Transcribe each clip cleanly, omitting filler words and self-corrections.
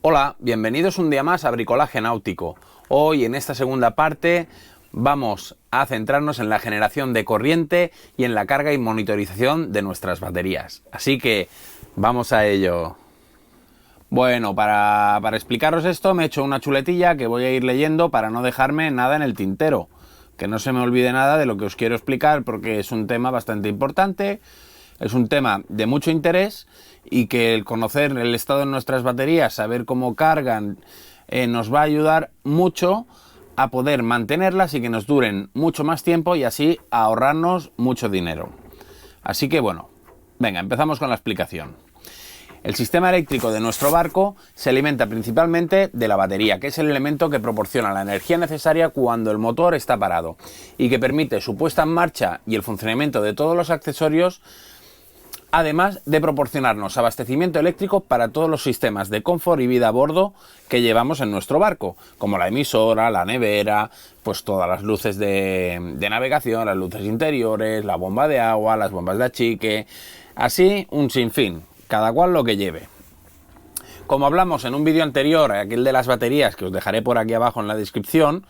Hola, bienvenidos un día más a Bricolaje Náutico. Hoy en esta segunda parte vamos a centrarnos en la generación de corriente y en la carga y monitorización de nuestras baterías. Así que vamos a ello. Bueno, para explicaros esto me he hecho una chuletilla que voy a ir leyendo para no dejarme nada en el tintero. Que no se me olvide nada de lo que os quiero explicar porque es un tema bastante importante, es un tema de mucho interés y que el conocer el estado de nuestras baterías, saber cómo cargan, nos va a ayudar mucho a poder mantenerlas y que nos duren mucho más tiempo y así ahorrarnos mucho dinero. Así que bueno, venga, empezamos con la explicación. El sistema eléctrico de nuestro barco se alimenta principalmente de la batería, que es el elemento que proporciona la energía necesaria cuando el motor está parado y que permite su puesta en marcha y el funcionamiento de todos los accesorios, además de proporcionarnos abastecimiento eléctrico para todos los sistemas de confort y vida a bordo que llevamos en nuestro barco, como la emisora, la nevera, pues todas las luces de navegación, las luces interiores, la bomba de agua, las bombas de achique, así un sinfín, cada cual lo que lleve. Como hablamos en un vídeo anterior, aquel de las baterías, que os dejaré por aquí abajo en la descripción,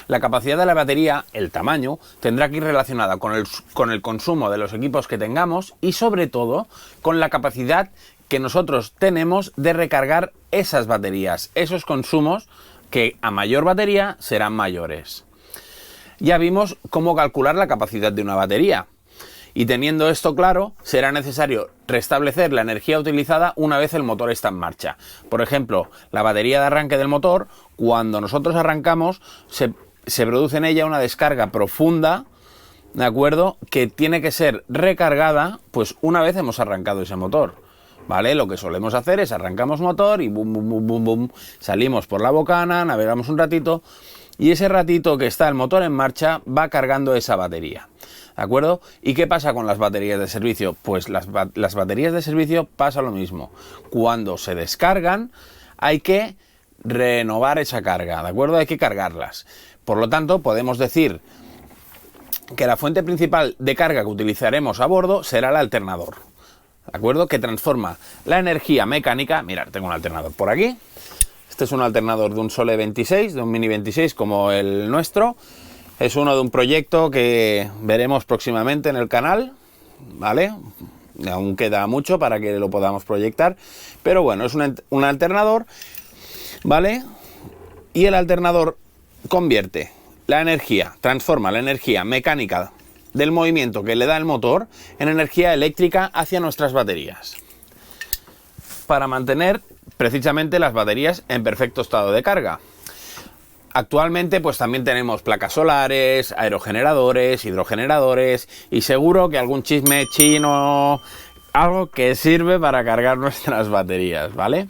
la capacidad de la batería, el tamaño, tendrá que ir relacionada con el consumo de los equipos que tengamos y sobre todo con la capacidad que nosotros tenemos de recargar esas baterías, esos consumos que a mayor batería serán mayores. Ya vimos cómo calcular la capacidad de una batería y teniendo esto claro, será necesario restablecer la energía utilizada una vez el motor está en marcha. Por ejemplo, la batería de arranque del motor, cuando nosotros arrancamos, se produce en ella una descarga profunda, ¿de acuerdo? Que tiene que ser recargada, pues una vez hemos arrancado ese motor, ¿vale? Lo que solemos hacer es arrancamos motor y bum, bum, bum, bum, bum, salimos por la bocana, navegamos un ratito y ese ratito que está el motor en marcha va cargando esa batería, ¿de acuerdo? ¿Y qué pasa con las baterías de servicio? Pues las baterías de servicio pasa lo mismo. Cuando se descargan hay que renovar esa carga, ¿de acuerdo? Hay que cargarlas. Por lo tanto, podemos decir que la fuente principal de carga que utilizaremos a bordo será el alternador, ¿de acuerdo? Que transforma la energía mecánica. Mirad, tengo un alternador por aquí. Este es un alternador de un Sole 26, de un Mini 26 como el nuestro. Es uno de un proyecto que veremos próximamente en el canal, ¿vale? Aún queda mucho para que lo podamos proyectar, pero bueno, es un alternador, ¿vale? Y el alternador convierte la energía, transforma la energía mecánica del movimiento que le da el motor en energía eléctrica hacia nuestras baterías, para mantener precisamente las baterías en perfecto estado de carga. Actualmente pues también tenemos placas solares, aerogeneradores, hidrogeneradores y seguro que algún chisme chino, algo que sirve para cargar nuestras baterías, ¿vale?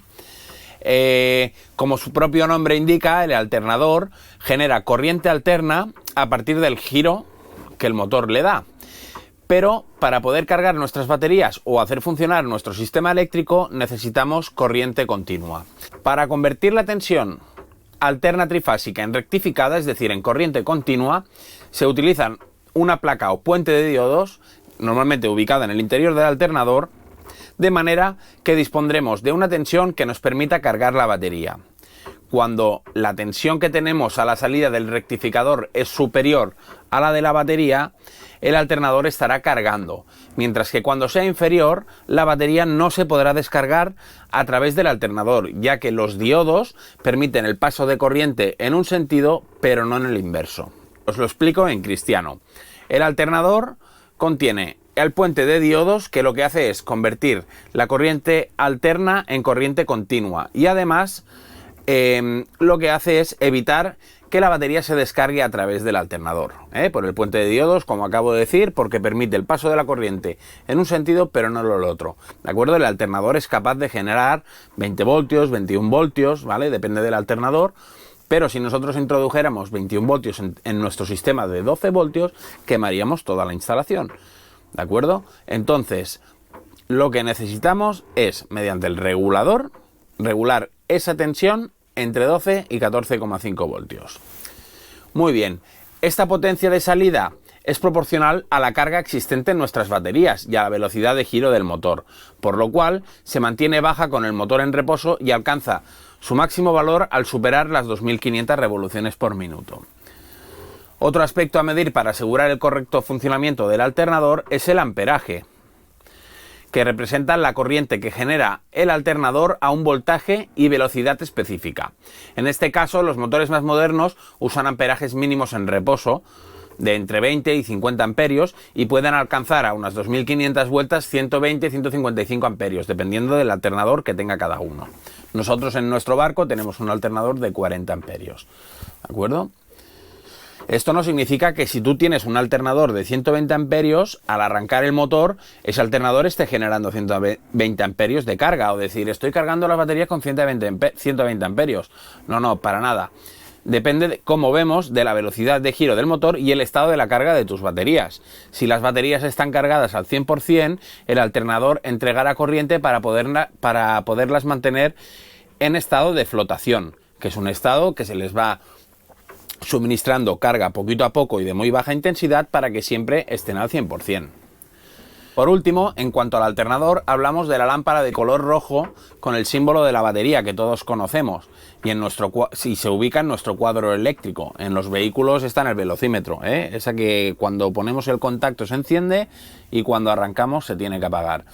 Como su propio nombre indica, el alternador genera corriente alterna a partir del giro que el motor le da. Pero para poder cargar nuestras baterías o hacer funcionar nuestro sistema eléctrico necesitamos corriente continua. Para convertir la tensión alterna trifásica en rectificada, es decir, en corriente continua, se utiliza una placa o puente de diodos, normalmente ubicada en el interior del alternador, de manera que dispondremos de una tensión que nos permita cargar la batería. Cuando la tensión que tenemos a la salida del rectificador es superior a la de la batería, el alternador estará cargando, mientras que cuando sea inferior, la batería no se podrá descargar a través del alternador, ya que los diodos permiten el paso de corriente en un sentido, pero no en el inverso. Os lo explico en cristiano. El alternador contiene el puente de diodos que lo que hace es convertir la corriente alterna en corriente continua y además lo que hace es evitar que la batería se descargue a través del alternador, por el puente de diodos, como acabo de decir, porque permite el paso de la corriente en un sentido pero no en el otro, ¿de acuerdo? El alternador es capaz de generar 20 voltios, 21 voltios, ¿vale? Depende del alternador, pero si nosotros introdujéramos 21 voltios en nuestro sistema de 12 voltios, quemaríamos toda la instalación, ¿de acuerdo? Entonces, lo que necesitamos es, mediante el regulador, regular esa tensión entre 12 y 14,5 voltios. Muy bien, esta potencia de salida es proporcional a la carga existente en nuestras baterías y a la velocidad de giro del motor, por lo cual se mantiene baja con el motor en reposo y alcanza su máximo valor al superar las 2500 revoluciones por minuto. Otro aspecto a medir para asegurar el correcto funcionamiento del alternador es el amperaje, que representa la corriente que genera el alternador a un voltaje y velocidad específica. En este caso, los motores más modernos usan amperajes mínimos en reposo de entre 20 y 50 amperios y pueden alcanzar a unas 2500 vueltas 120 y 155 amperios, dependiendo del alternador que tenga cada uno. Nosotros en nuestro barco tenemos un alternador de 40 amperios. ¿De acuerdo? Esto no significa que si tú tienes un alternador de 120 amperios, al arrancar el motor, ese alternador esté generando 120 amperios de carga, o decir, estoy cargando las baterías con 120 amperios. No, para nada. Depende, como vemos, de la velocidad de giro del motor y el estado de la carga de tus baterías. Si las baterías están cargadas al 100%, el alternador entregará corriente para poderlas mantener en estado de flotación, que es un estado que se les va suministrando carga poquito a poco y de muy baja intensidad para que siempre estén al 100%. Por último, en cuanto al alternador, hablamos de la lámpara de color rojo con el símbolo de la batería que todos conocemos y se ubica en nuestro cuadro eléctrico. En los vehículos está en el velocímetro, esa que cuando ponemos el contacto se enciende y cuando arrancamos se tiene que apagar.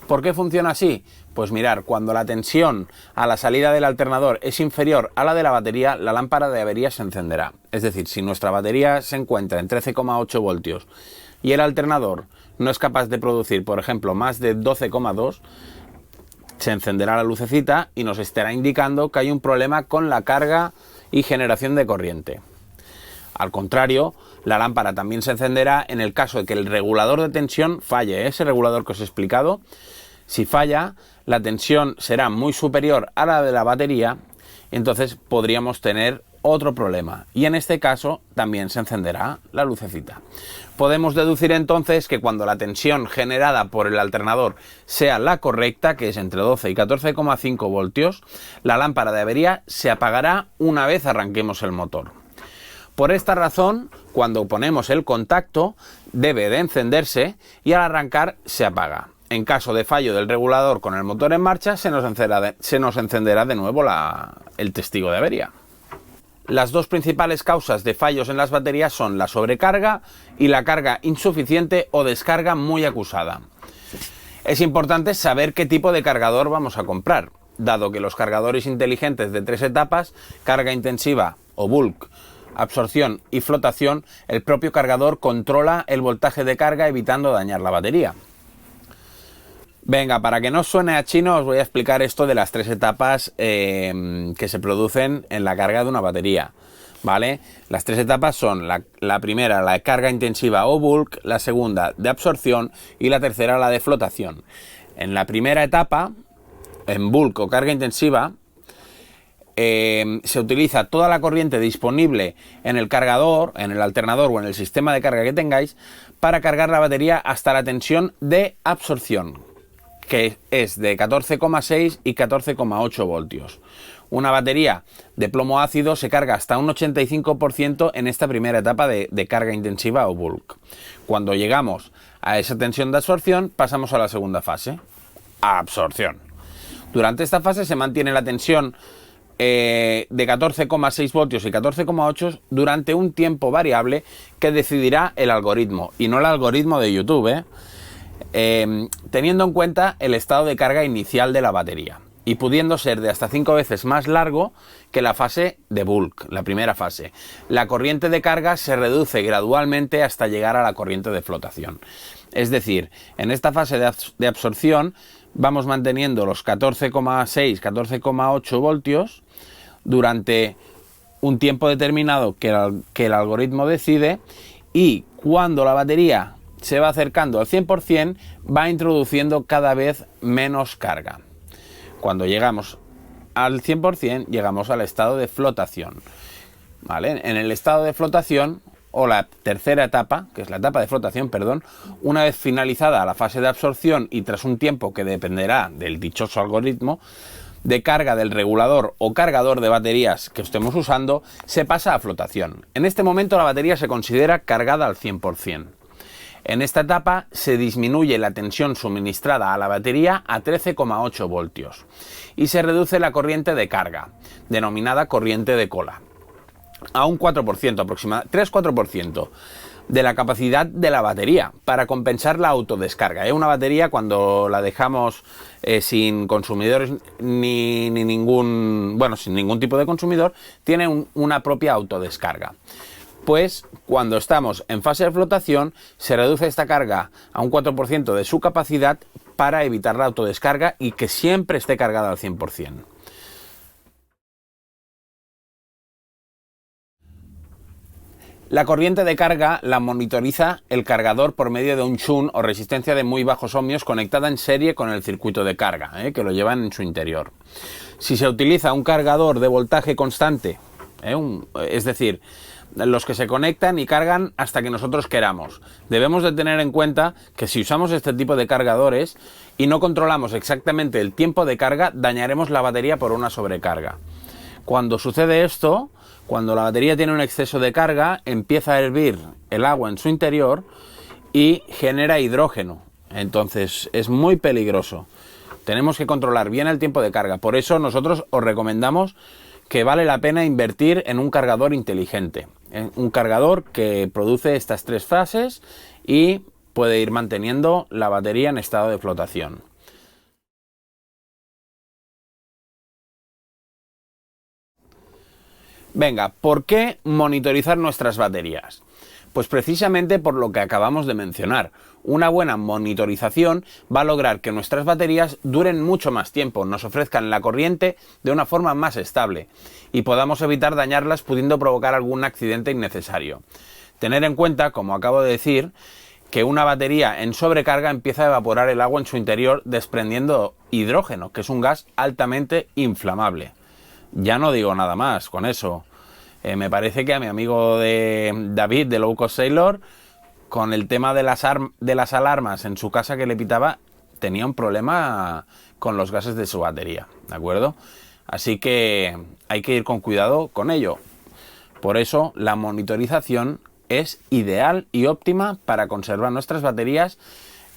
¿Por qué funciona así? Pues mirar, cuando la tensión a la salida del alternador es inferior a la de la batería, la lámpara de avería se encenderá. Es decir, si nuestra batería se encuentra en 13,8 voltios y el alternador no es capaz de producir, por ejemplo, más de 12,2, se encenderá la lucecita y nos estará indicando que hay un problema con la carga y generación de corriente. Al contrario, la lámpara también se encenderá en el caso de que el regulador de tensión falle. Ese regulador que os he explicado, si falla, la tensión será muy superior a la de la batería, entonces podríamos tener otro problema. Y en este caso también se encenderá la lucecita. Podemos deducir entonces que cuando la tensión generada por el alternador sea la correcta, que es entre 12 y 14,5 voltios, la lámpara de avería se apagará una vez arranquemos el motor. Por esta razón, cuando ponemos el contacto, debe de encenderse y al arrancar se apaga. En caso de fallo del regulador con el motor en marcha, se nos encenderá de nuevo el testigo de avería. Las dos principales causas de fallos en las baterías son la sobrecarga y la carga insuficiente o descarga muy acusada. Es importante saber qué tipo de cargador vamos a comprar, dado que los cargadores inteligentes de 3 etapas, carga intensiva o bulk, absorción y flotación, el propio cargador controla el voltaje de carga evitando dañar la batería. Venga, para que no suene a chino os voy a explicar esto de las 3 etapas que se producen en la carga de una batería, ¿vale? Las 3 etapas son la primera, la de carga intensiva o bulk, la segunda de absorción y la tercera, la de flotación. En la primera etapa, en bulk o carga intensiva, se utiliza toda la corriente disponible en el cargador, en el alternador o en el sistema de carga que tengáis para cargar la batería hasta la tensión de absorción, que es de 14,6 y 14,8 voltios. Una batería de plomo ácido se carga hasta un 85% en esta primera etapa de carga intensiva o bulk. Cuando llegamos a esa tensión de absorción, pasamos a la segunda fase, absorción. Durante esta fase se mantiene la tensión de 14,6 voltios y 14,8 durante un tiempo variable que decidirá el algoritmo, y no el algoritmo de YouTube, teniendo en cuenta el estado de carga inicial de la batería y pudiendo ser de hasta 5 veces más largo que la fase de bulk, la primera fase. La corriente de carga se reduce gradualmente hasta llegar a la corriente de flotación. Es decir, en esta fase de absorción vamos manteniendo los 14,6, 14,8 voltios durante un tiempo determinado que el algoritmo decide, y cuando la batería se va acercando al 100%, va introduciendo cada vez menos carga. Cuando llegamos al 100%, llegamos al estado de flotación, ¿vale? En el estado de flotación, o la tercera etapa, que es la etapa de flotación, perdón, una vez finalizada la fase de absorción y tras un tiempo que dependerá del dichoso algoritmo, de carga del regulador o cargador de baterías que estemos usando se pasa a flotación. En este momento la batería se considera cargada al 100%. En esta etapa se disminuye la tensión suministrada a la batería a 13,8 voltios y se reduce la corriente de carga, denominada corriente de cola, a un 4%, aproximadamente 3-4% de la capacidad de la batería para compensar la autodescarga. Una batería, cuando la dejamos sin consumidores sin ningún tipo de consumidor, tiene una propia autodescarga. Pues cuando estamos en fase de flotación se reduce esta carga a un 4% de su capacidad para evitar la autodescarga y que siempre esté cargada al 100%. La corriente de carga la monitoriza el cargador por medio de un shunt o resistencia de muy bajos ohmios conectada en serie con el circuito de carga, que lo llevan en su interior. Si se utiliza un cargador de voltaje constante, es decir, los que se conectan y cargan hasta que nosotros queramos, debemos de tener en cuenta que si usamos este tipo de cargadores y no controlamos exactamente el tiempo de carga, dañaremos la batería por una sobrecarga. Cuando sucede esto, cuando la batería tiene un exceso de carga, empieza a hervir el agua en su interior y genera hidrógeno. Entonces es muy peligroso. Tenemos que controlar bien el tiempo de carga. Por eso nosotros os recomendamos que vale la pena invertir en un cargador inteligente. Un cargador que produce estas 3 fases y puede ir manteniendo la batería en estado de flotación. Venga, ¿por qué monitorizar nuestras baterías? Pues precisamente por lo que acabamos de mencionar. Una buena monitorización va a lograr que nuestras baterías duren mucho más tiempo, nos ofrezcan la corriente de una forma más estable y podamos evitar dañarlas pudiendo provocar algún accidente innecesario. Tener en cuenta, como acabo de decir, que una batería en sobrecarga empieza a evaporar el agua en su interior desprendiendo hidrógeno, que es un gas altamente inflamable. Ya no digo nada más con eso. Me parece que a mi amigo David de Low Cost Sailor, con el tema de las alarmas en su casa que le pitaba, tenía un problema con los gases de su batería, ¿de acuerdo? Así que hay que ir con cuidado con ello. Por eso la monitorización es ideal y óptima para conservar nuestras baterías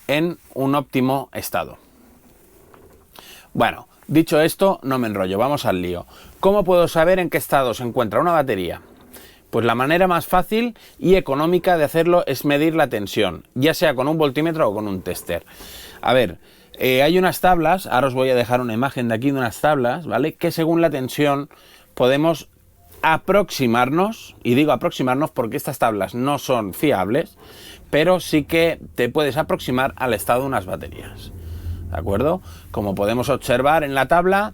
en un óptimo estado. Bueno, dicho esto, no me enrollo, vamos al lío. ¿Cómo puedo saber en qué estado se encuentra una batería? Pues la manera más fácil y económica de hacerlo es medir la tensión, ya sea con un voltímetro o con un tester. A ver, hay unas tablas, ahora os voy a dejar una imagen de aquí de unas tablas, ¿vale? Que según la tensión podemos aproximarnos, y digo aproximarnos porque estas tablas no son fiables, pero sí que te puedes aproximar al estado de unas baterías. ¿De acuerdo? Como podemos observar en la tabla,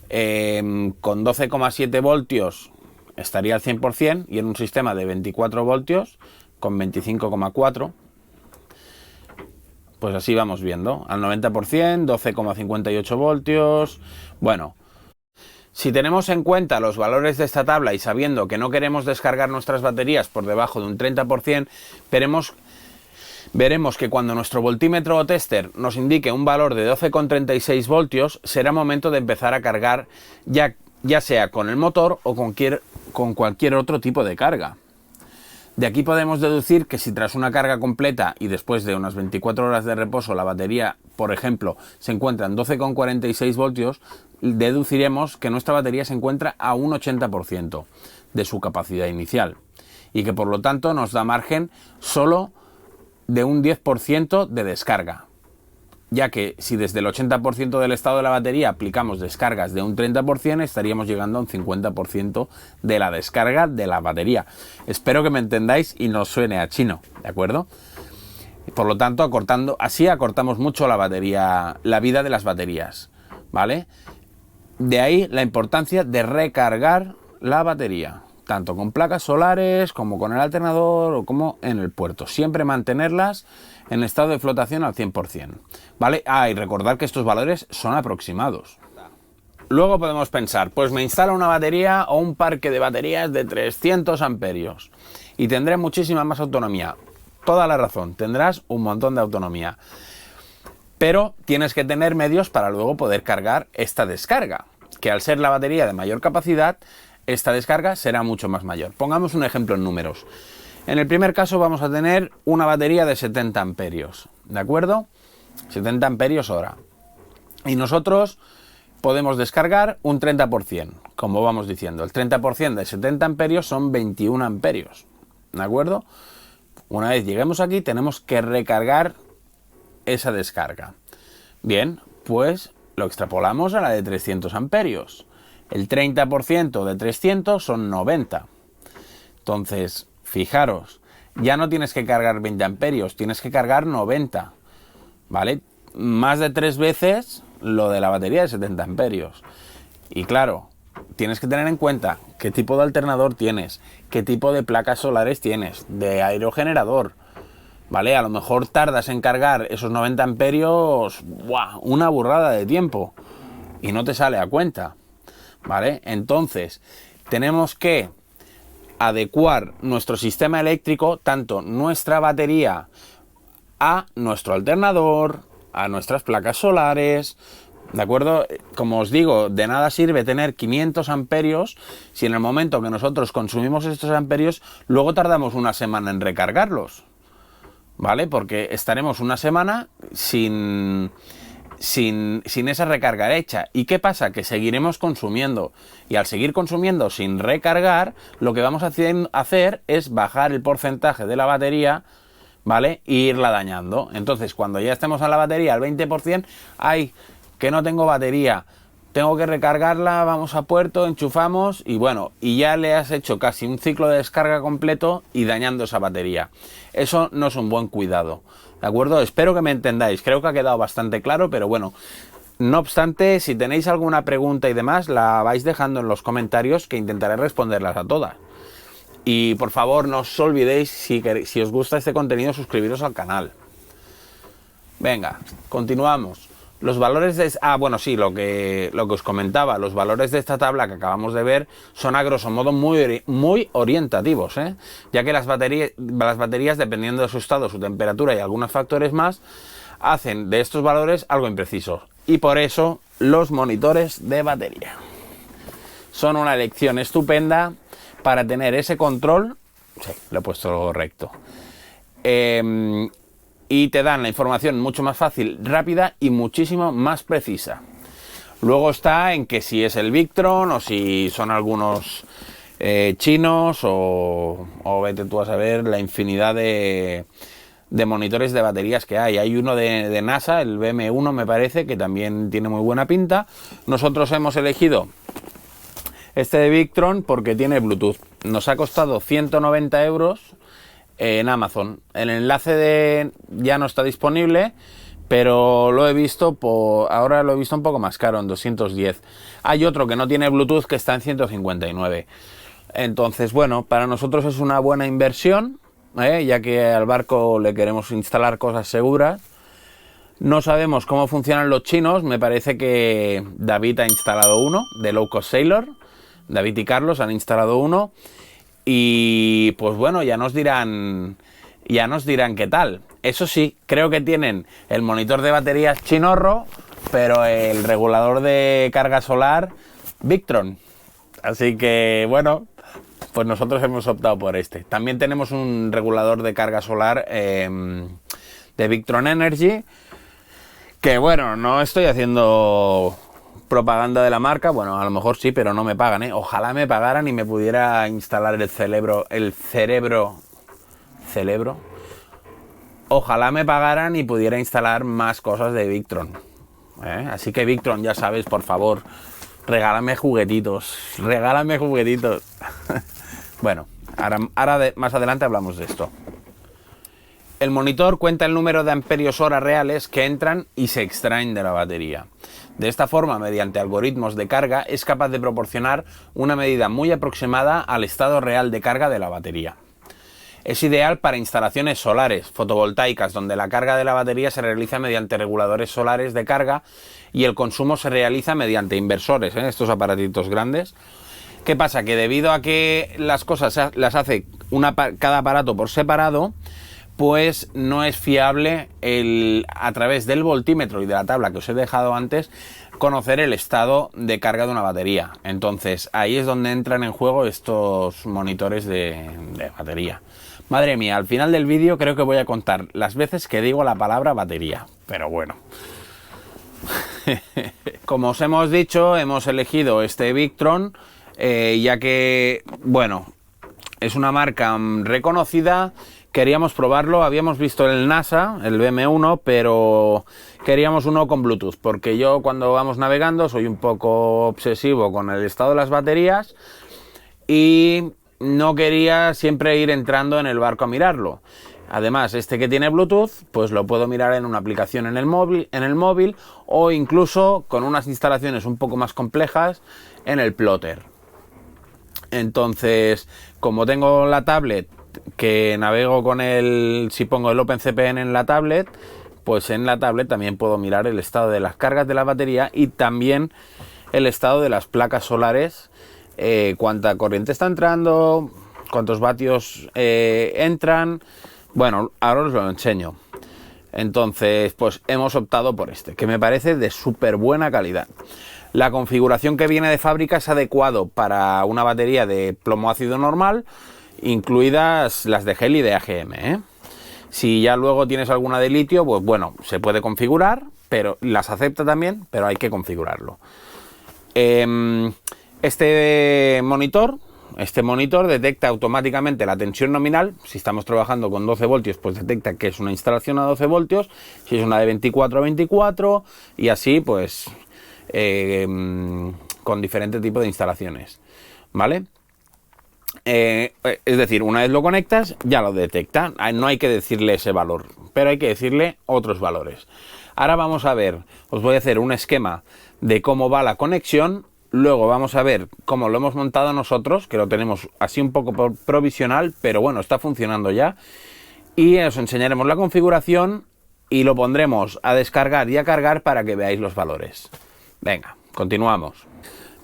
con 12,7 voltios estaría al 100% y en un sistema de 24 voltios con 25,4, pues así vamos viendo, al 90%, 12,58 voltios. Bueno, si tenemos en cuenta los valores de esta tabla y sabiendo que no queremos descargar nuestras baterías por debajo de un 30%, veremos que cuando nuestro voltímetro o tester nos indique un valor de 12,36 voltios, será momento de empezar a cargar ya sea con el motor o con cualquier otro tipo de carga. De aquí podemos deducir que si tras una carga completa y después de unas 24 horas de reposo la batería, por ejemplo, se encuentra en 12,46 voltios, deduciremos que nuestra batería se encuentra a un 80% de su capacidad inicial y que por lo tanto nos da margen solo de un 10% de descarga, ya que si desde el 80% del estado de la batería aplicamos descargas de un 30%, estaríamos llegando a un 50% de la descarga de la batería. Espero que me entendáis y no suene a chino, ¿de acuerdo? Por lo tanto, acortamos mucho la vida de las baterías, ¿vale? De ahí la importancia de recargar la batería, tanto con placas solares como con el alternador o como en el puerto. Siempre mantenerlas en estado de flotación al 100%, ¿vale? Y recordar que estos valores son aproximados. Luego podemos pensar, pues me instalo una batería o un parque de baterías de 300 amperios y tendré muchísima más autonomía. Toda la razón, tendrás un montón de autonomía. Pero tienes que tener medios para luego poder cargar esta descarga, que al ser la batería de mayor capacidad, esta descarga será mucho más mayor. Pongamos un ejemplo en números. En el primer caso vamos a tener una batería de 70 amperios, ¿de acuerdo? 70 amperios hora. Y nosotros podemos descargar un 30%, como vamos diciendo. El 30% de 70 amperios son 21 amperios, ¿de acuerdo? Una vez lleguemos aquí, tenemos que recargar esa descarga. Bien, pues lo extrapolamos a la de 300 amperios. El 30% de 300 son 90. Entonces, fijaros, ya no tienes que cargar 20 amperios, tienes que cargar 90, ¿vale? Más de 3 veces lo de la batería de 70 amperios. Y claro, tienes que tener en cuenta qué tipo de alternador tienes, qué tipo de placas solares tienes, de aerogenerador, ¿vale? A lo mejor tardas en cargar esos 90 amperios, ¡buah!, una burrada de tiempo y no te sale a cuenta, ¿vale? Entonces, tenemos que adecuar nuestro sistema eléctrico, tanto nuestra batería, a nuestro alternador, a nuestras placas solares, ¿de acuerdo? Como os digo, de nada sirve tener 500 amperios si en el momento que nosotros consumimos estos amperios, luego tardamos una semana en recargarlos, ¿vale? Porque estaremos una semana sin esa recarga hecha. ¿Y qué pasa? Que seguiremos consumiendo. Y al seguir consumiendo sin recargar, lo que vamos a hacer es bajar el porcentaje de la batería, ¿vale? E irla dañando. Entonces, cuando ya estemos en la batería al 20%, ¡ay, que no tengo batería! Tengo que recargarla, vamos a puerto, enchufamos y bueno, y ya le has hecho casi un ciclo de descarga completo y dañando esa batería. Eso no es un buen cuidado, ¿de acuerdo? Espero que me entendáis, creo que ha quedado bastante claro, pero bueno, no obstante, si tenéis alguna pregunta y demás, la vais dejando en los comentarios que intentaré responderlas a todas. Y por favor, no os olvidéis, si os gusta este contenido, suscribiros al canal. Venga, continuamos. Los valores de... bueno, sí, lo que os comentaba, los valores de esta tabla que acabamos de ver son a grosso modo muy orientativos, ¿eh? Ya que las baterías, dependiendo de su estado, su temperatura y algunos factores más, hacen de estos valores algo imprecisos. Y por eso, los monitores de batería son una elección estupenda para tener ese control. Sí, lo he puesto correcto. Y te dan la información mucho más fácil, rápida y muchísimo más precisa. Luego está en que si es el Victron o si son algunos chinos o vete tú a saber la infinidad de monitores de baterías que hay. Hay uno de NASA, el BM1 me parece, que también tiene muy buena pinta. Nosotros hemos elegido este de Victron porque tiene Bluetooth. Nos ha costado 190 euros en Amazon. El enlace ya no está disponible, pero lo he visto ahora lo he visto un poco más caro, en 210. Hay otro que no tiene Bluetooth que está en 159. Entonces, bueno, para nosotros es una buena inversión, ya que al barco le queremos instalar cosas seguras. No sabemos cómo funcionan los chinos. Me parece que David ha instalado uno, de Low Cost Sailor. David y Carlos han instalado uno. Y pues bueno, ya nos dirán qué tal. Eso sí, creo que tienen el monitor de baterías chinorro, pero el regulador de carga solar Victron. Así que bueno, pues nosotros hemos optado por este. También tenemos un regulador de carga solar de Victron Energy, que bueno, no estoy haciendo propaganda de la marca, bueno, a lo mejor sí, pero no me pagan, ¿eh? Ojalá me pagaran y me pudiera instalar el cerebro. Ojalá me pagaran y pudiera instalar más cosas de Victron, ¿eh? Así que Victron, ya sabes, por favor, regálame juguetitos. Bueno, ahora más adelante hablamos de esto. El monitor cuenta el número de amperios hora reales que entran y se extraen de la batería. De esta forma, mediante algoritmos de carga, es capaz de proporcionar una medida muy aproximada al estado real de carga de la batería. Es ideal para instalaciones solares, fotovoltaicas, donde la carga de la batería se realiza mediante reguladores solares de carga y el consumo se realiza mediante inversores, estos aparatitos grandes. ¿Qué pasa? Que debido a que las cosas las hace cada aparato por separado, pues no es fiable a través del voltímetro y de la tabla que os he dejado antes, conocer el estado de carga de una batería. Entonces ahí es donde entran en juego estos monitores de batería. Madre mía, al final del vídeo creo que voy a contar las veces que digo la palabra batería, pero bueno. Como os hemos dicho, hemos elegido este Victron, ya que, bueno, es una marca reconocida. Queríamos probarlo, habíamos visto el NASA, el BM1, pero queríamos uno con Bluetooth, porque yo cuando vamos navegando soy un poco obsesivo con el estado de las baterías y no quería siempre ir entrando en el barco a mirarlo. Además, este que tiene Bluetooth, pues lo puedo mirar en una aplicación en el móvil o incluso con unas instalaciones un poco más complejas en el plotter. Entonces, como tengo la tablet que navego con si pongo el OpenCPN en la tablet, pues en la tablet también puedo mirar el estado de las cargas de la batería y también el estado de las placas solares, cuánta corriente está entrando, cuántos vatios entran. Bueno, ahora os lo enseño. Entonces, pues hemos optado por este, que me parece de súper buena calidad. La configuración que viene de fábrica es adecuado para una batería de plomo ácido normal, incluidas las de gel y de AGM, ¿eh? Si ya luego tienes alguna de litio, pues bueno, se puede configurar, pero las acepta también, pero hay que configurarlo. Este monitor detecta automáticamente la tensión nominal. Si estamos trabajando con 12 voltios, pues detecta que es una instalación a 12 voltios. Si es una de 24 a 24, y así pues con diferentes tipos de instalaciones, ¿vale? Es decir, una vez lo conectas, ya lo detecta. No hay que decirle ese valor, pero hay que decirle otros valores. Ahora vamos a ver, os voy a hacer un esquema de cómo va la conexión. Luego vamos a ver cómo lo hemos montado nosotros, que lo tenemos así un poco provisional, pero bueno, está funcionando ya. Y os enseñaremos la configuración y lo pondremos a descargar y a cargar para que veáis los valores. Venga, continuamos.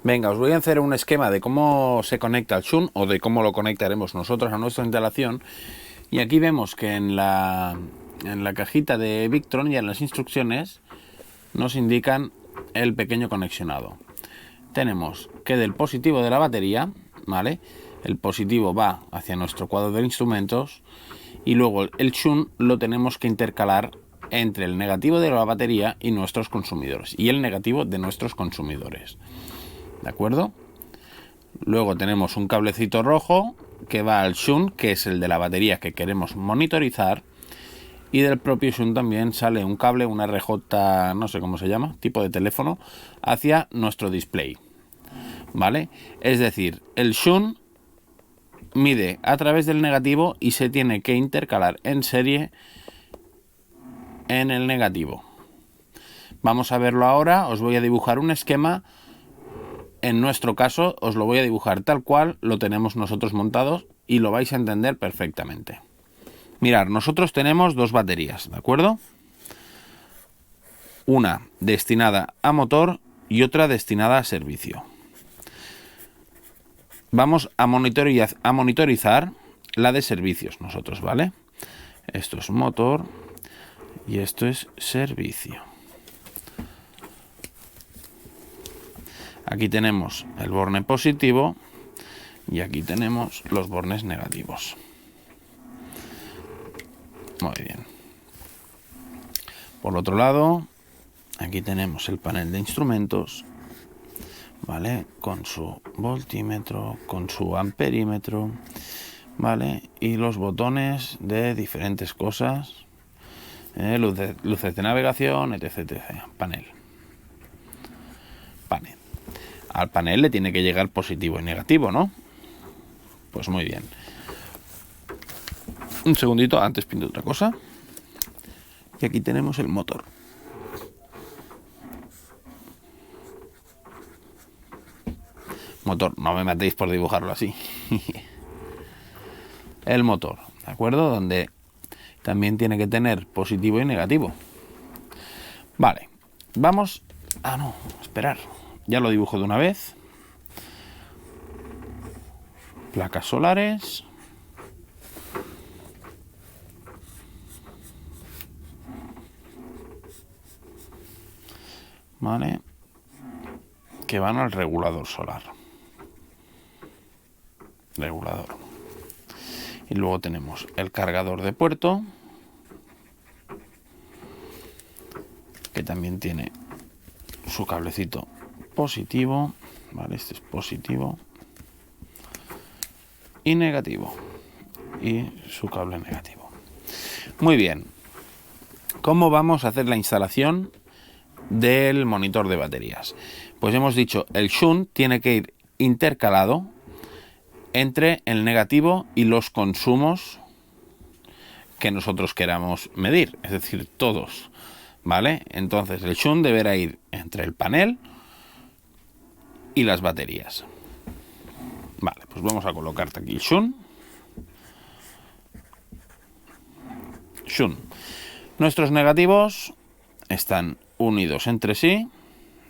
Venga, os voy a hacer un esquema de cómo se conecta el shunt o de cómo lo conectaremos nosotros a nuestra instalación. Y aquí vemos que en la cajita de Victron y en las instrucciones nos indican el pequeño conexionado. Tenemos que del positivo de la batería, ¿vale? El positivo va hacia nuestro cuadro de instrumentos y luego el shunt lo tenemos que intercalar entre el negativo de la batería y nuestros consumidores y el negativo de nuestros consumidores. ¿De acuerdo? Luego tenemos un cablecito rojo que va al shunt, que es el de la batería que queremos monitorizar, y del propio shunt también sale un cable, una RJ, no sé cómo se llama, tipo de teléfono, hacia nuestro display, ¿vale? Es decir, el shunt mide a través del negativo y se tiene que intercalar en serie en el negativo. Vamos a verlo ahora. Os voy a dibujar un esquema. En nuestro caso os lo voy a dibujar tal cual lo tenemos nosotros montados y lo vais a entender perfectamente. Mirad, nosotros tenemos dos baterías, ¿de acuerdo? Una destinada a motor y otra destinada a servicio. Vamos a monitorizar la de servicios nosotros, ¿vale? Esto es motor y esto es servicio. Aquí tenemos el borne positivo y aquí tenemos los bornes negativos. Muy bien. Por otro lado, aquí tenemos el panel de instrumentos, ¿vale? Con su voltímetro, con su amperímetro, ¿vale? Y los botones de diferentes cosas, luces de navegación, etc, etc. Panel. Al panel le tiene que llegar positivo y negativo, ¿no? Pues muy bien. Un segundito, antes pinto otra cosa. Y aquí tenemos el motor. Motor, no me matéis por dibujarlo así. El motor, ¿de acuerdo? Donde también tiene que tener positivo y negativo. Vale, vamos... Ah, no, esperar. Ya lo dibujo de una vez. Placas solares. ¿vale? Que van al regulador solar. Regulador. Y luego tenemos el cargador de puerto, que también tiene su cablecito positivo, ¿vale? Este es positivo y negativo, y su cable negativo. Muy bien. ¿Cómo vamos a hacer la instalación del monitor de baterías? Pues hemos dicho, el shunt tiene que ir intercalado entre el negativo y los consumos que nosotros queramos medir, es decir, todos, ¿vale? Entonces el shunt deberá ir entre el panel y las baterías. Vale, pues vamos a colocarte aquí el shunt. Shunt. Nuestros negativos están unidos entre sí,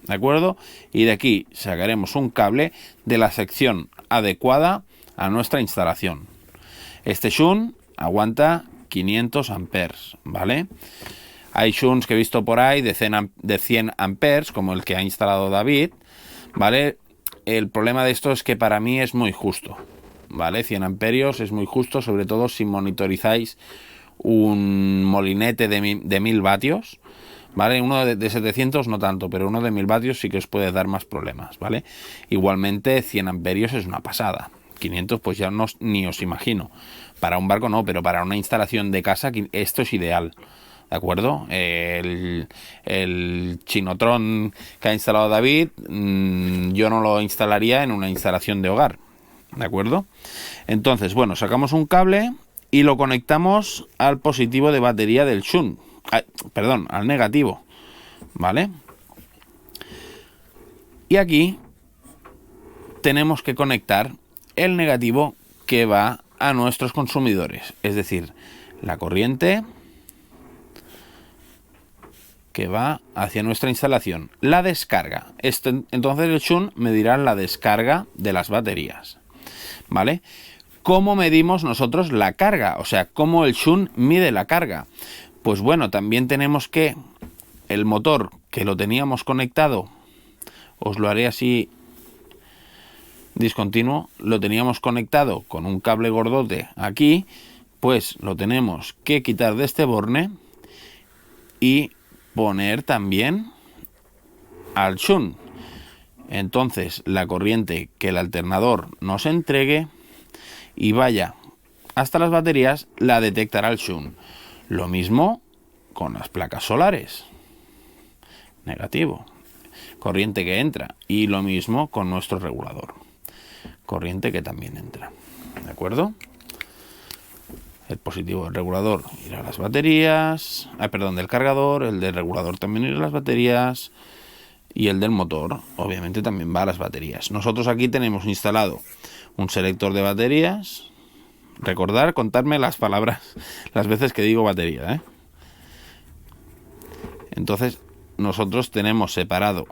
¿de acuerdo? Y de aquí sacaremos un cable de la sección adecuada a nuestra instalación. Este shunt aguanta 500 amperes, ¿vale? Hay shunts que he visto por ahí de 100 amperes, como el que ha instalado David, ¿vale? El problema de esto es que para mí es muy justo, ¿vale? 100 amperios es muy justo, sobre todo si monitorizáis un molinete de 1000 vatios, ¿vale? Uno de 700 no tanto, pero uno de 1000 vatios sí que os puede dar más problemas, ¿vale? Igualmente 100 amperios es una pasada. 500 pues ya no, ni os imagino. Para un barco no, pero para una instalación de casa esto es ideal, ¿de acuerdo? El Chinotron que ha instalado David, yo no lo instalaría en una instalación de hogar, ¿de acuerdo? Entonces, bueno, sacamos un cable y lo conectamos al positivo de batería del shunt, perdón, al negativo, ¿vale? Y aquí tenemos que conectar el negativo que va a nuestros consumidores, es decir, la corriente que va hacia nuestra instalación, la descarga. Entonces el shunt medirá la descarga de las baterías, ¿vale? ¿Cómo medimos nosotros la carga? O sea, ¿cómo el shunt mide la carga? Pues bueno, también tenemos que el motor que lo teníamos conectado, os lo haré así discontinuo, lo teníamos conectado con un cable gordote aquí, pues lo tenemos que quitar de este borne y poner también al shunt. Entonces la corriente que el alternador nos entregue y vaya hasta las baterías la detectará el shunt. Lo mismo con las placas solares, negativo, corriente que entra, y lo mismo con nuestro regulador, corriente que también entra, ¿de acuerdo? El positivo del regulador irá a las baterías, perdón, del cargador, el del regulador también irá a las baterías y el del motor obviamente también va a las baterías. Nosotros aquí tenemos instalado un selector de baterías. Recordar, contarme las palabras, las veces que digo batería, ¿eh? Entonces, nosotros tenemos separado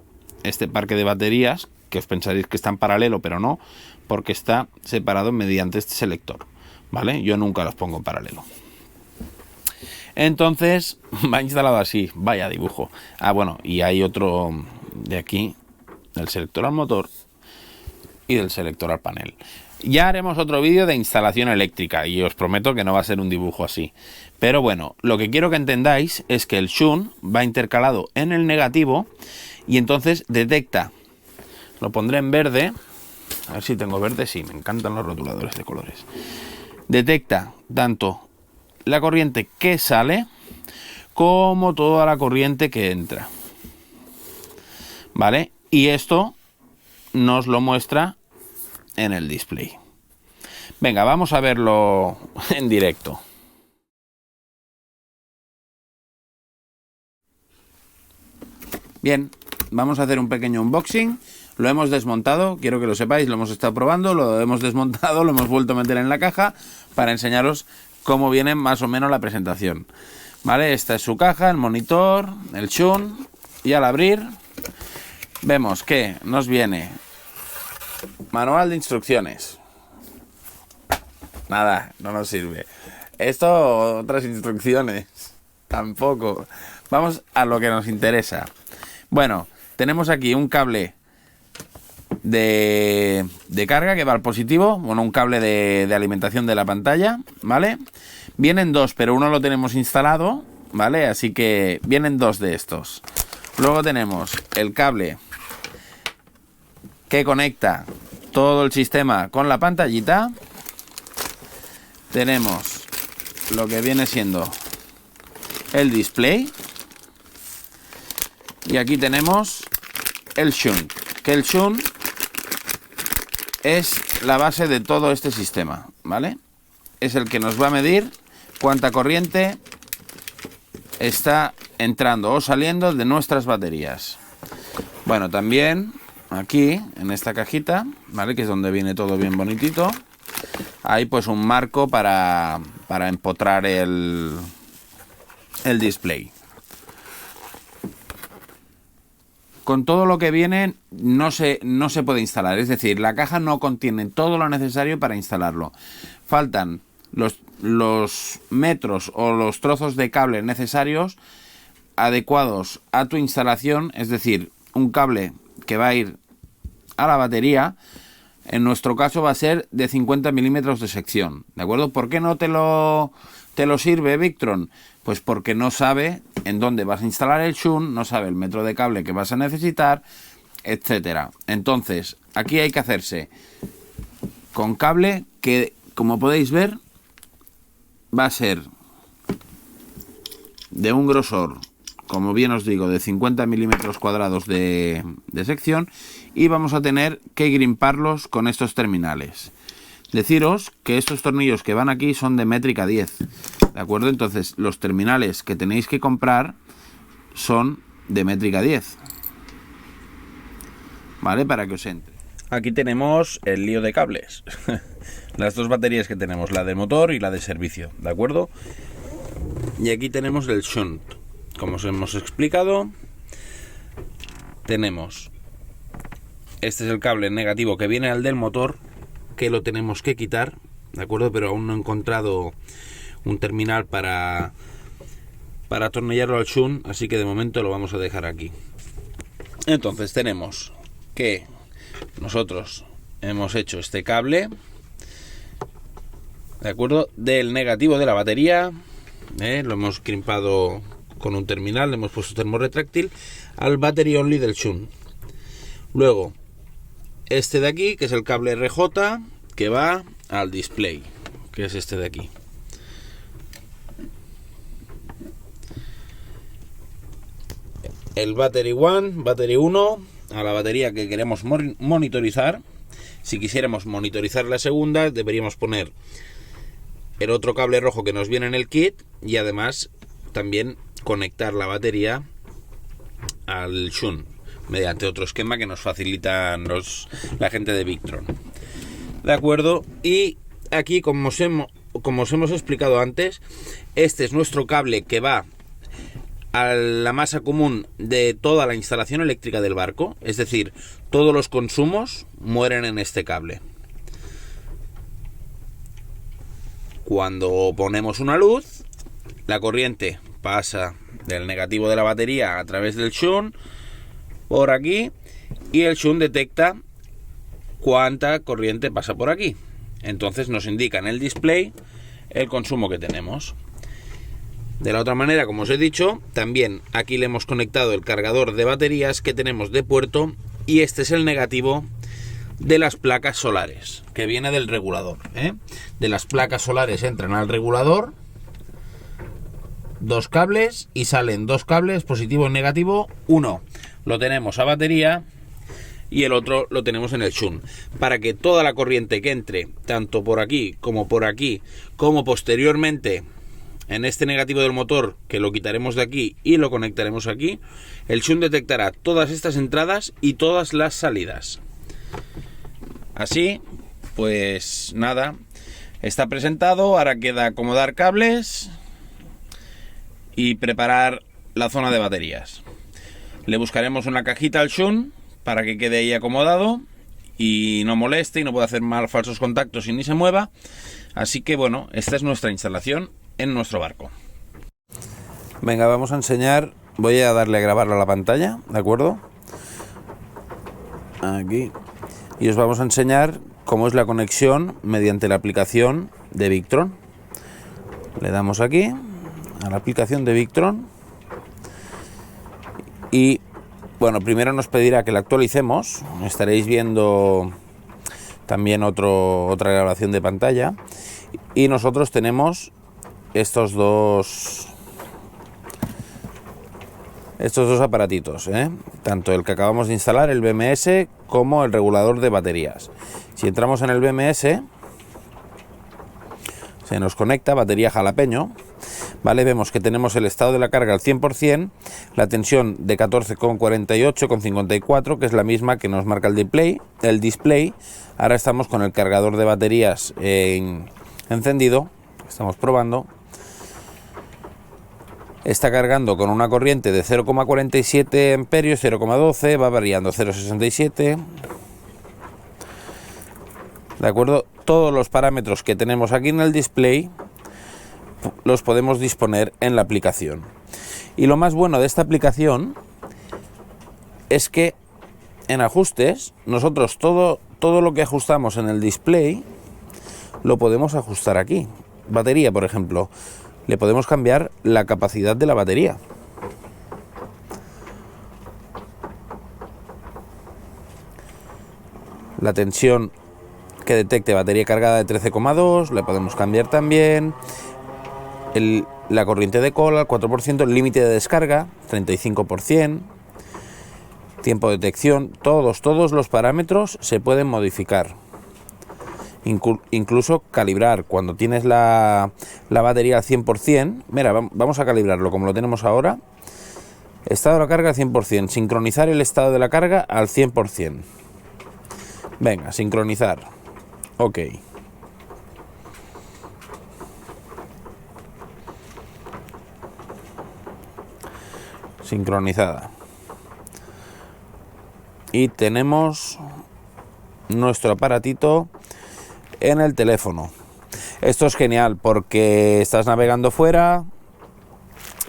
este parque de baterías, que os pensaréis que está en paralelo, pero no, porque está separado mediante este selector, ¿vale? Yo nunca los pongo en paralelo. Entonces, va instalado así, vaya dibujo. Bueno, y hay otro de aquí, del selector al motor y del selector al panel. Ya haremos otro vídeo de instalación eléctrica y os prometo que no va a ser un dibujo así. Pero bueno, lo que quiero que entendáis es que el shunt va intercalado en el negativo y entonces detecta, lo pondré en verde, a ver si tengo verde, sí, me encantan los rotuladores de colores. Detecta tanto la corriente que sale como toda la corriente que entra, ¿vale? Y esto nos lo muestra en el display. Venga, vamos a verlo en directo. Bien, vamos a hacer un pequeño unboxing. Lo hemos desmontado, quiero que lo sepáis, lo hemos estado probando, lo hemos desmontado, lo hemos vuelto a meter en la caja para enseñaros cómo viene más o menos la presentación. Vale, esta es su caja, el monitor, el shunt, y al abrir vemos que nos viene manual de instrucciones. Nada, no nos sirve. Esto, otras instrucciones, tampoco. Vamos a lo que nos interesa. Bueno, tenemos aquí un cable de carga que va al positivo, bueno, un cable de alimentación de la pantalla, ¿vale? Vienen dos, pero uno lo tenemos instalado, ¿vale? Así que vienen dos de estos. Luego tenemos el cable que conecta todo el sistema con la pantallita. Tenemos lo que viene siendo el display. Y aquí tenemos el shunt, que el shunt es la base de todo este sistema, ¿vale? Es el que nos va a medir cuánta corriente está entrando o saliendo de nuestras baterías. Bueno, también aquí en esta cajita, ¿vale? Que es donde viene todo bien bonitito, hay pues un marco para empotrar el display. Con todo lo que viene no se puede instalar, es decir, la caja no contiene todo lo necesario para instalarlo. Faltan los metros o los trozos de cable necesarios adecuados a tu instalación, es decir, un cable que va a ir a la batería, en nuestro caso va a ser de 50 milímetros de sección, ¿de acuerdo? ¿Por qué no te lo sirve Victron? Pues porque no sabe en dónde vas a instalar el shunt, no sabe el metro de cable que vas a necesitar, etcétera. Entonces, aquí hay que hacerse con cable que, como podéis ver, va a ser de un grosor, como bien os digo, de 50 milímetros cuadrados de sección, y vamos a tener que grimparlos con estos terminales. Deciros que estos tornillos que van aquí son de métrica 10, ¿de acuerdo? Entonces los terminales que tenéis que comprar son de métrica 10, ¿vale? Para que os entre. Aquí tenemos el lío de cables. Las dos baterías que tenemos, la de motor y la de servicio, ¿de acuerdo? Y aquí tenemos el shunt. Como os hemos explicado, tenemos, este es el cable negativo que viene al del motor, que lo tenemos que quitar, ¿de acuerdo? Pero aún no he encontrado un terminal para atornillarlo al shunt, así que de momento lo vamos a dejar aquí. Entonces tenemos que nosotros hemos hecho este cable, ¿de acuerdo? Del negativo de la batería, lo hemos crimpado con un terminal, le hemos puesto termorretráctil al battery only del shunt. Luego este de aquí, que es el cable RJ que va al display, que es este de aquí. El battery 1 a la batería que queremos monitorizar. Si quisiéramos monitorizar la segunda, deberíamos poner el otro cable rojo que nos viene en el kit y además también conectar la batería al shunt mediante otro esquema que nos facilitan la gente de Victron, ¿de acuerdo? Y aquí, como os hemos explicado antes, este es nuestro cable que va a la masa común de toda la instalación eléctrica del barco, es decir, todos los consumos mueren en este cable. Cuando ponemos una luz, la corriente pasa del negativo de la batería a través del shunt por aquí y el shunt detecta cuánta corriente pasa por aquí. Entonces nos indica en el display el consumo que tenemos. De la otra manera, como os he dicho, también aquí le hemos conectado el cargador de baterías que tenemos de puerto y este es el negativo de las placas solares que viene del regulador, De las placas solares entran al regulador dos cables y salen dos cables, positivo y negativo. Uno lo tenemos a batería y el otro lo tenemos en el shunt, para que toda la corriente que entre tanto por aquí, como posteriormente en este negativo del motor, que lo quitaremos de aquí y lo conectaremos aquí, el shunt detectará todas estas entradas y todas las salidas. Así, pues nada, está presentado. Ahora queda acomodar cables y preparar la zona de baterías. Le buscaremos una cajita al shunt para que quede ahí acomodado y no moleste y no pueda hacer mal falsos contactos y ni se mueva. Así que bueno, esta es nuestra instalación en nuestro barco. Venga, vamos a enseñar. Voy a darle a grabarlo a la pantalla, ¿de acuerdo? aquí, y os vamos a enseñar cómo es la conexión mediante la aplicación de Victron. Le damos aquí a la aplicación de Victron y bueno, primero nos pedirá que la actualicemos. Estaréis viendo también otra grabación de pantalla, y nosotros tenemos estos dos aparatitos, tanto el que acabamos de instalar, el BMS, como el regulador de baterías. Si entramos en el BMS, se nos conecta batería jalapeño, ¿vale? Vemos que tenemos el estado de la carga al 100%, la tensión de 14,48,54, que es la misma que nos marca el display. Ahora estamos con el cargador de baterías encendido, estamos probando. Está cargando con una corriente de 0,47 amperios, 0,12, va variando 0,67. ¿De acuerdo? Todos los parámetros que tenemos aquí en el display los podemos disponer en la aplicación. Y lo más bueno de esta aplicación es que en ajustes, nosotros todo lo que ajustamos en el display lo podemos ajustar aquí. Batería, por ejemplo. Le podemos cambiar la capacidad de la batería. La tensión que detecte batería cargada de 13,2, le podemos cambiar también. La corriente de cola, el 4%, el límite de descarga, 35%. Tiempo de detección, todos los parámetros se pueden modificar. Incluso calibrar cuando tienes la batería al 100%. Mira, vamos a calibrarlo como lo tenemos ahora. Estado de la carga al 100%. Sincronizar el estado de la carga al 100%. Venga, sincronizar. Ok. Sincronizada. Y tenemos nuestro aparatito en el teléfono. Esto es genial porque estás navegando fuera,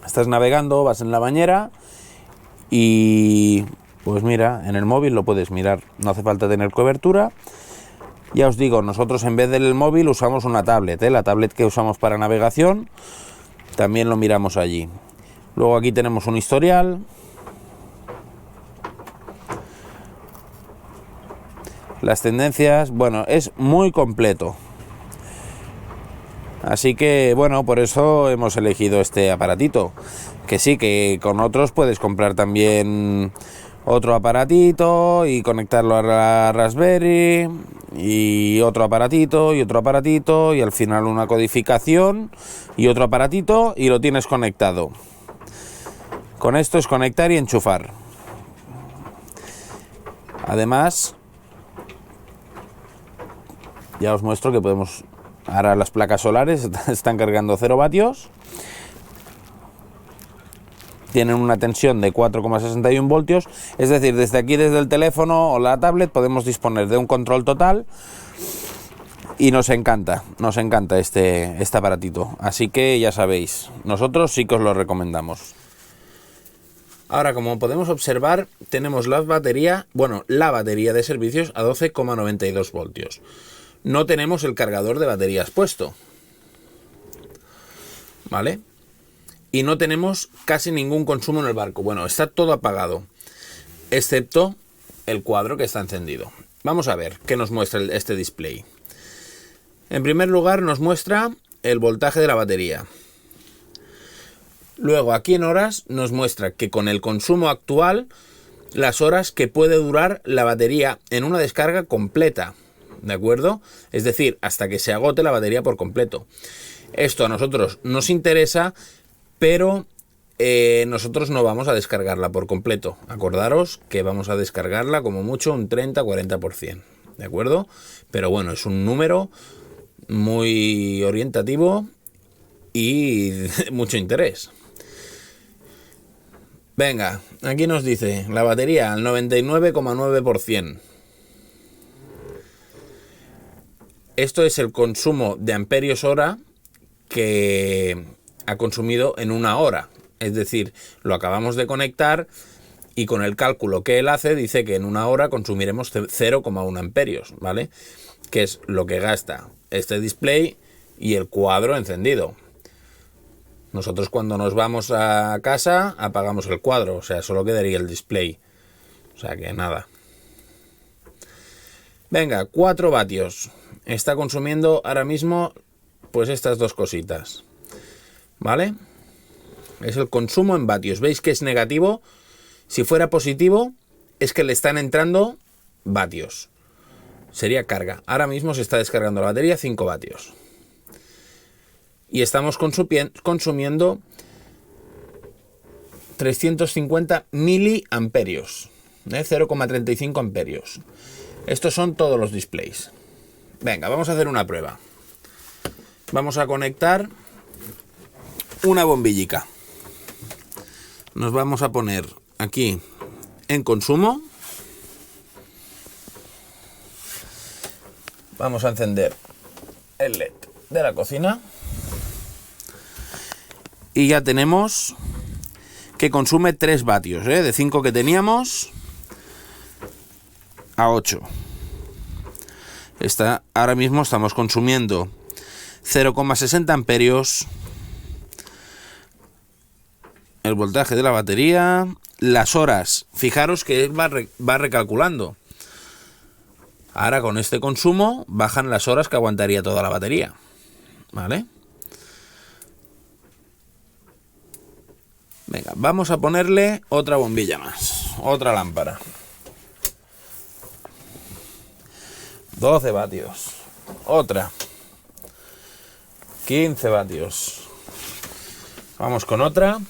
vas en la bañera y pues mira, en el móvil lo puedes mirar, no hace falta tener cobertura. Ya os digo, nosotros en vez del móvil usamos una tablet, la tablet que usamos para navegación, también lo miramos allí. Luego aquí tenemos un historial. Las tendencias, bueno, es muy completo. Así que, bueno, por eso hemos elegido este aparatito. Que sí, que con otros puedes comprar también otro aparatito y conectarlo a la Raspberry y otro aparatito y al final una codificación y otro aparatito y lo tienes conectado. Con esto es conectar y enchufar. Además, ya os muestro que podemos... Ahora las placas solares están cargando 0 vatios. Tienen una tensión de 4,61 voltios. Es decir, desde aquí, desde el teléfono o la tablet, podemos disponer de un control total. Y nos encanta este aparatito. Así que ya sabéis, nosotros sí que os lo recomendamos. Ahora, como podemos observar, tenemos la batería de servicios a 12,92 voltios. No tenemos el cargador de baterías puesto, ¿vale? Y no tenemos casi ningún consumo en el barco. Bueno, está todo apagado, excepto el cuadro que está encendido. Vamos a ver qué nos muestra este display. En primer lugar, nos muestra el voltaje de la batería. Luego, aquí en horas, nos muestra que con el consumo actual, las horas que puede durar la batería en una descarga completa. ¿De acuerdo? Es decir, hasta que se agote la batería por completo. Esto a nosotros nos interesa, pero nosotros no vamos a descargarla por completo. Acordaros que vamos a descargarla como mucho un 30-40%. ¿De acuerdo? Pero bueno, es un número muy orientativo y de mucho interés. Venga, aquí nos dice la batería al 99,9%. Esto es el consumo de amperios hora que ha consumido en una hora. Es decir, lo acabamos de conectar Y con el cálculo que él hace, dice que en una hora consumiremos 0,1 amperios, ¿vale? Que es lo que gasta este display y el cuadro encendido. Nosotros cuando nos vamos a casa apagamos el cuadro, o sea, solo quedaría el display. O sea que nada. Venga, 4 vatios. Está consumiendo ahora mismo pues estas dos cositas. ¿Vale? Es el consumo en vatios. ¿Veis que es negativo? Si fuera positivo, es que le están entrando vatios. Sería carga. Ahora mismo se está descargando la batería 5 vatios. Y estamos consumiendo 350 miliamperios. 0,35 amperios. Estos son todos los displays. Venga, vamos a hacer una prueba. Vamos a conectar una bombillica. Nos vamos a poner aquí en consumo. Vamos a encender el LED de la cocina. Y ya tenemos que consume 3 vatios, de 5 que teníamos a 8. Ahora mismo estamos consumiendo 0,60 amperios. El voltaje de la batería, las horas, fijaros que va recalculando. Ahora con este consumo bajan las horas que aguantaría toda la batería, ¿vale? Venga, vamos a ponerle otra bombilla más, otra lámpara. 12 vatios, otra, 15 vatios. Vamos con otra.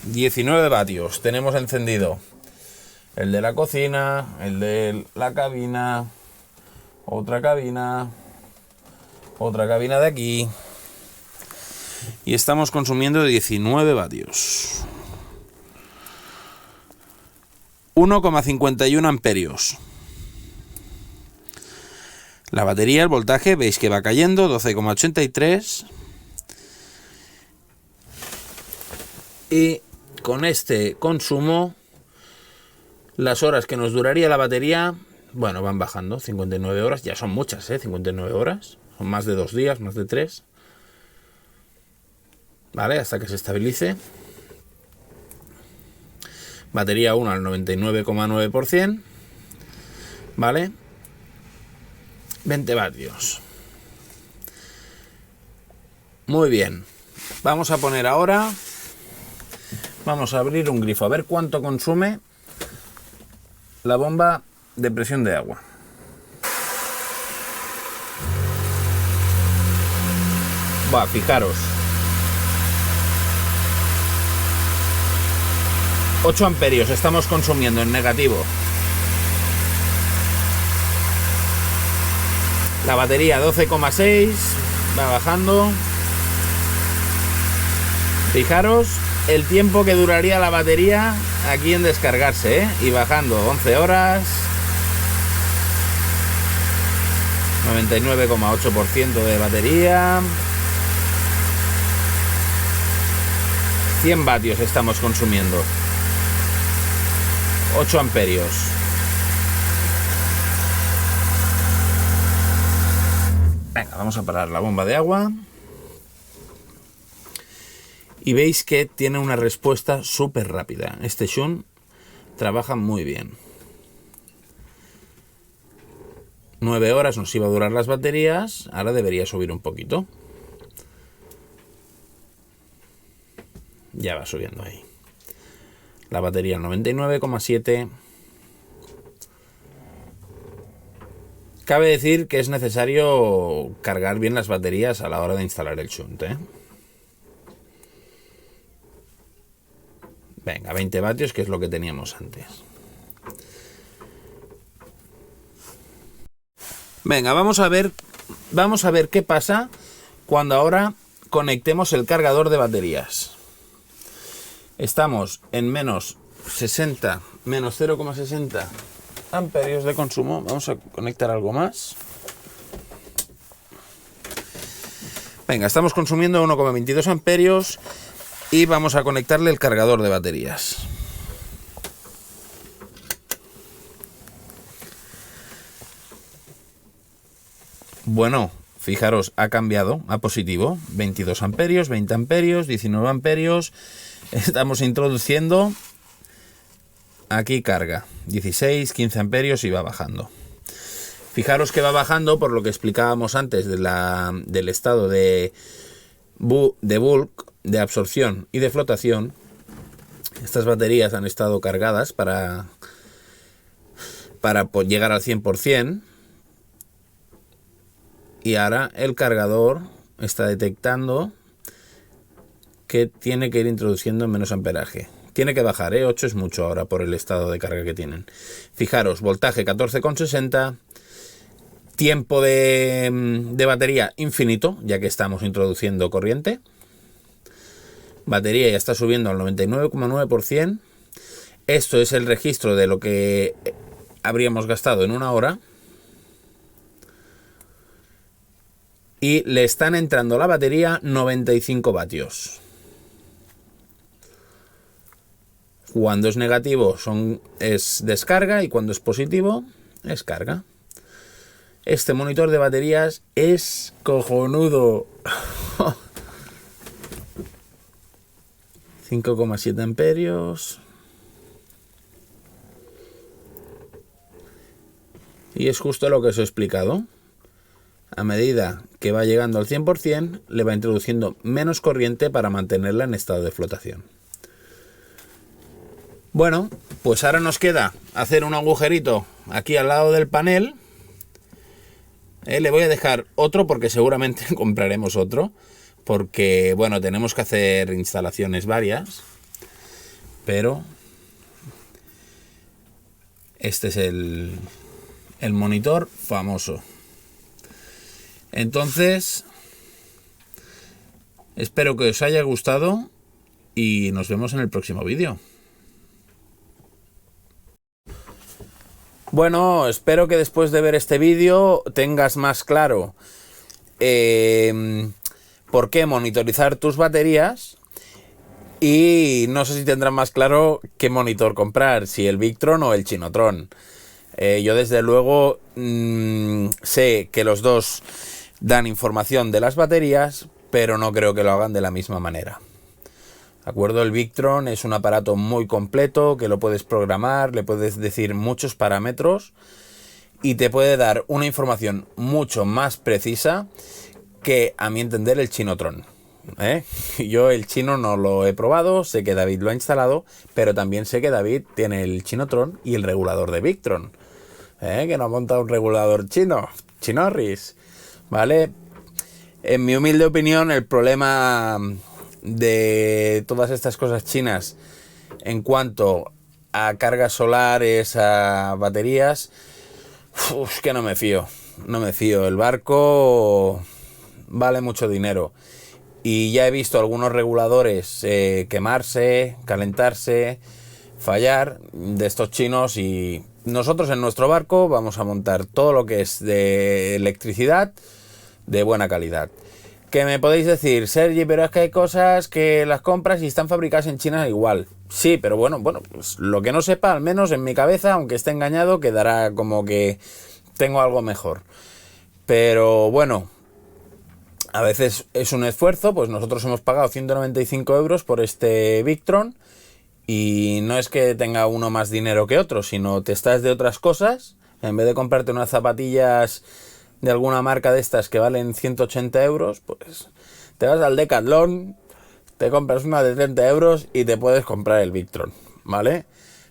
19 vatios. Tenemos encendido el de la cocina, el de la cabina, otra cabina de aquí. Y estamos consumiendo 19 vatios. 1,51 amperios. La batería, el voltaje, veis que va cayendo, 12,83. Y con este consumo, las horas que nos duraría la batería, bueno, van bajando, 59 horas, ya son muchas, 59 horas, son más de 2 días, más de 3, ¿vale? Hasta que se estabilice. Batería 1 al 99,9%, ¿vale? 20 vatios. Muy bien, vamos a poner ahora... Vamos a abrir un grifo, a ver cuánto consume la bomba de presión de agua. Va, fijaros. 8 amperios estamos consumiendo en negativo. La batería 12,6, va bajando. Fijaros el tiempo que duraría la batería aquí en descargarse, y bajando 11 horas, 99,8% de batería, 100 vatios estamos consumiendo, 8 amperios. Venga, vamos a parar la bomba de agua. Y veis que tiene una respuesta súper rápida. Este shunt trabaja muy bien. 9 horas nos iba a durar las baterías. Ahora debería subir un poquito. Ya va subiendo ahí. La batería 99,7. Cabe decir que es necesario cargar bien las baterías a la hora de instalar el shunt, Venga, 20 vatios, que es lo que teníamos antes. Venga, vamos a ver qué pasa cuando ahora conectemos el cargador de baterías. Estamos en menos 0,60 amperios de consumo. Vamos a conectar algo más. Venga, estamos consumiendo 1,22 amperios. Y vamos a conectarle el cargador de baterías. Bueno, fijaros, ha cambiado a positivo. 22 amperios, 20 amperios, 19 amperios. Estamos introduciendo. Aquí carga. 16, 15 amperios y va bajando. Fijaros que va bajando por lo que explicábamos antes del estado de bulk, de absorción y de flotación. Estas baterías han estado cargadas para llegar al 100%. Y ahora el cargador está detectando que tiene que ir introduciendo menos amperaje. Tiene que bajar, 8 es mucho ahora por el estado de carga que tienen. Fijaros, voltaje 14,60, tiempo de batería infinito, ya que estamos introduciendo corriente. Batería ya está subiendo al 99,9%. Esto es el registro de lo que habríamos gastado en una hora. Y le están entrando a la batería 95 vatios. Cuando es negativo es descarga y cuando es positivo es carga. Este monitor de baterías es cojonudo. 5,7 amperios. Y es justo lo que os he explicado. A medida que va llegando al 100%, le va introduciendo menos corriente para mantenerla en estado de flotación. Bueno, pues ahora nos queda hacer un agujerito aquí al lado del panel. Le voy a dejar otro porque seguramente compraremos otro. Porque, bueno, tenemos que hacer instalaciones varias. Pero este es el monitor famoso. Entonces, espero que os haya gustado y nos vemos en el próximo vídeo. Bueno, espero que después de ver este vídeo tengas más claro por qué monitorizar tus baterías y no sé si tendrás más claro qué monitor comprar, si el Victron o el Chinotron. Yo desde luego sé que los dos dan información de las baterías, pero no creo que lo hagan de la misma manera. ¿De acuerdo? El Victron es un aparato muy completo que lo puedes programar, le puedes decir muchos parámetros y te puede dar una información mucho más precisa que, a mi entender, el Chinotron. Yo el Chino no lo he probado, sé que David lo ha instalado, pero también sé que David tiene el Chinotron y el regulador de Victron. Que no ha montado un regulador chino, chinorris. ¿Vale? En mi humilde opinión, el problema de todas estas cosas chinas en cuanto a cargas solares, a baterías, que no me fío. No me fío. El barco vale mucho dinero. Y ya he visto algunos reguladores quemarse, calentarse, fallar de estos chinos y nosotros en nuestro barco vamos a montar todo lo que es de electricidad de buena calidad. Que me podéis decir, Sergi, pero es que hay cosas que las compras y están fabricadas en China igual. Sí, pero bueno, pues lo que no sepa, al menos en mi cabeza, aunque esté engañado, quedará como que tengo algo mejor. Pero bueno, a veces es un esfuerzo, pues nosotros hemos pagado 195 euros por este Victron y no es que tenga uno más dinero que otro, sino te estás de otras cosas. En vez de comprarte unas zapatillas de alguna marca de estas que valen 180 euros, pues te vas al Decathlon, te compras una de 30 euros y te puedes comprar el Victron, ¿vale?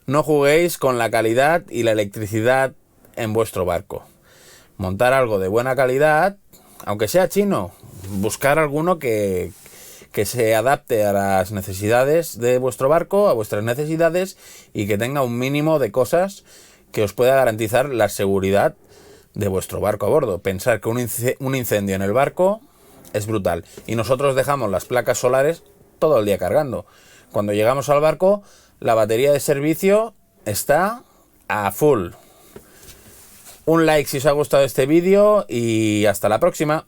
No juguéis con la calidad y la electricidad en vuestro barco. Montar algo de buena calidad, aunque sea chino, buscar alguno que se adapte a las necesidades de vuestro barco, a vuestras necesidades y que tenga un mínimo de cosas que os pueda garantizar la seguridad de vuestro barco a bordo. Pensar que un incendio en el barco es brutal y nosotros dejamos las placas solares todo el día cargando. Cuando llegamos al barco, la batería de servicio está a full. Un like si os ha gustado este vídeo y hasta la próxima.